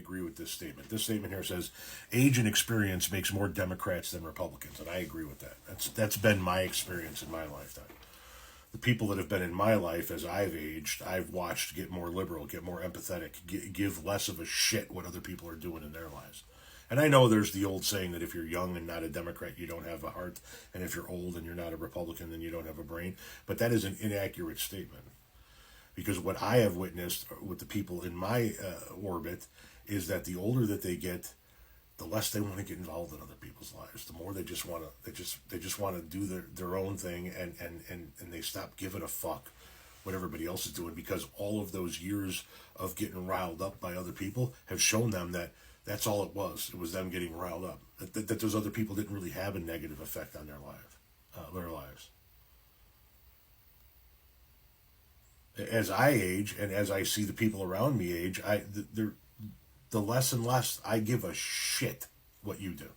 agree with this statement. This statement here says, age and experience makes more Democrats than Republicans, and I agree with that. That's been my experience in my lifetime. The people that have been in my life as I've aged, I've watched get more liberal, get more empathetic, give less of a shit what other people are doing in their lives. And I know there's the old saying that if you're young and not a Democrat, you don't have a heart, and if you're old and you're not a Republican, then you don't have a brain. But that is an inaccurate statement. Because what I have witnessed with the people in my orbit is that the older that they get, the less they want to get involved in other people's lives. The more they just want to they just want to do their own thing, and they stop giving a fuck what everybody else is doing, because all of those years of getting riled up by other people have shown them that that's all it was. It was them getting riled up. That those other people didn't really have a negative effect on their lives. As I age, and as I see the people around me age, the less and less I give a shit what you do.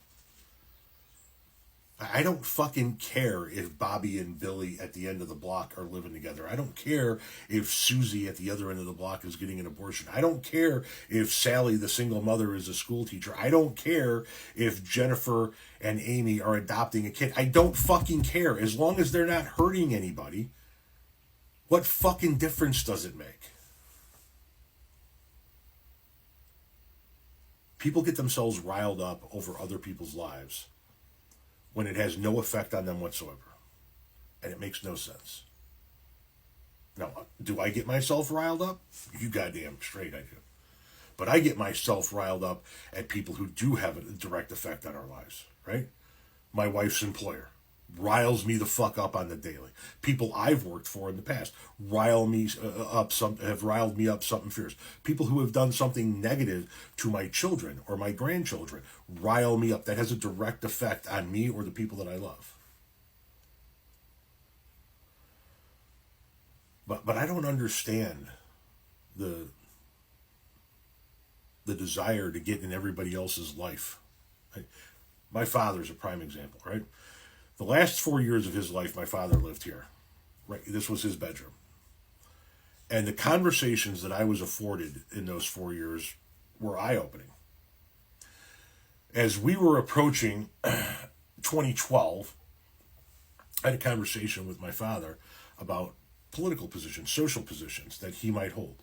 I don't fucking care if Bobby and Billy at the end of the block are living together. I don't care if Susie at the other end of the block is getting an abortion. I don't care if Sally, the single mother, is a school teacher. I don't care if Jennifer and Amy are adopting a kid. I don't fucking care. As long as they're not hurting anybody, what fucking difference does it make? People get themselves riled up over other people's lives when it has no effect on them whatsoever. And it makes no sense. Now, do I get myself riled up? You goddamn straight I do. But I get myself riled up at people who do have a direct effect on our lives, right? My wife's employer riles me the fuck up on the daily. People I've worked for in the past have riled me up something fierce. People who have done something negative to my children or my grandchildren rile me up. That has a direct effect on me or the people that I love. But I don't understand the desire to get in everybody else's life. My father's a prime example, right? The last 4 years of his life, my father lived here. Right, this was his bedroom. And the conversations that I was afforded in those 4 years were eye-opening. As we were approaching 2012, I had a conversation with my father about political positions, social positions that he might hold.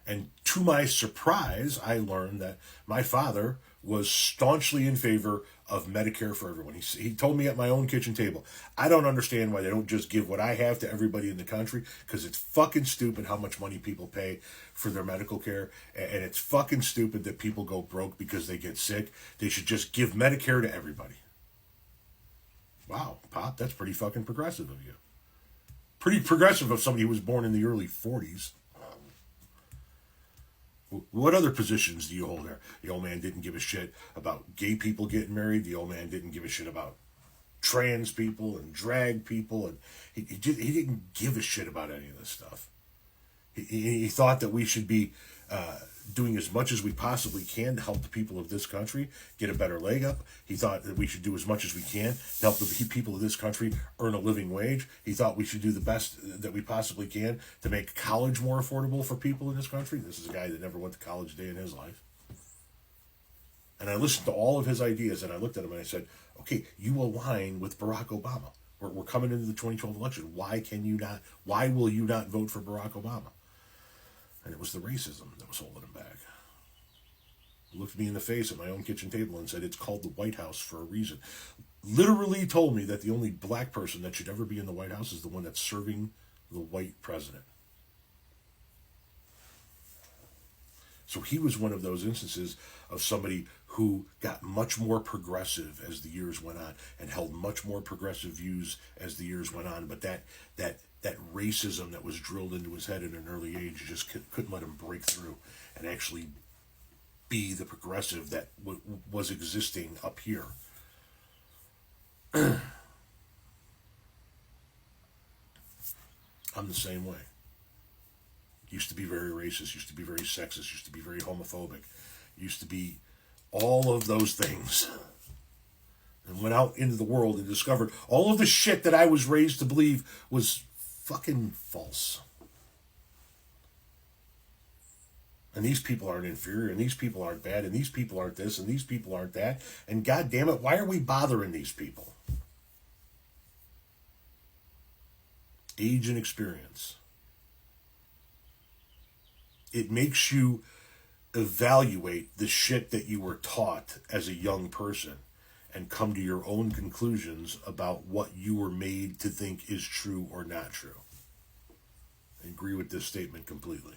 And to my surprise, I learned that my father was staunchly in favor of Medicare for everyone. He told me at my own kitchen table, I don't understand why they don't just give what I have to everybody in the country, because it's fucking stupid how much money people pay for their medical care, and it's fucking stupid that people go broke because they get sick. They should just give Medicare to everybody. Wow, Pop, that's pretty fucking progressive of you. Pretty progressive of somebody who was born in the early 40s. What other positions do you hold there? The old man didn't give a shit about gay people getting married. The old man didn't give a shit about trans people and drag people. And he didn't give a shit about any of this stuff. He thought that we should be doing as much as we possibly can to help the people of this country get a better leg up. He thought that we should do as much as we can to help the people of this country earn a living wage. He thought we should do the best that we possibly can to make college more affordable for people in this country. This is a guy that never went to college a day in his life. And I listened to all of his ideas, and I looked at him and I said, okay, you align with Barack Obama. We're coming into the 2012 election. Why will you not vote for Barack Obama? And it was the racism that was holding him back. He looked me in the face at my own kitchen table and said, it's called the White House for a reason. Literally told me that the only black person that should ever be in the White House is the one that's serving the white president. So he was one of those instances of somebody who got much more progressive as the years went on and held much more progressive views as the years went on. But that racism that was drilled into his head at an early age just couldn't let him break through and actually be the progressive that was existing up here. I'm the same way. Used to be very racist, used to be very sexist, used to be very homophobic, used to be all of those things. And went out into the world and discovered all of the shit that I was raised to believe was fucking false. And these people aren't inferior, and these people aren't bad, and these people aren't this, and these people aren't that. And God damn it, why are we bothering these people? Age and experience. It makes you evaluate the shit that you were taught as a young person and come to your own conclusions about what you were made to think is true or not true. I agree with this statement completely.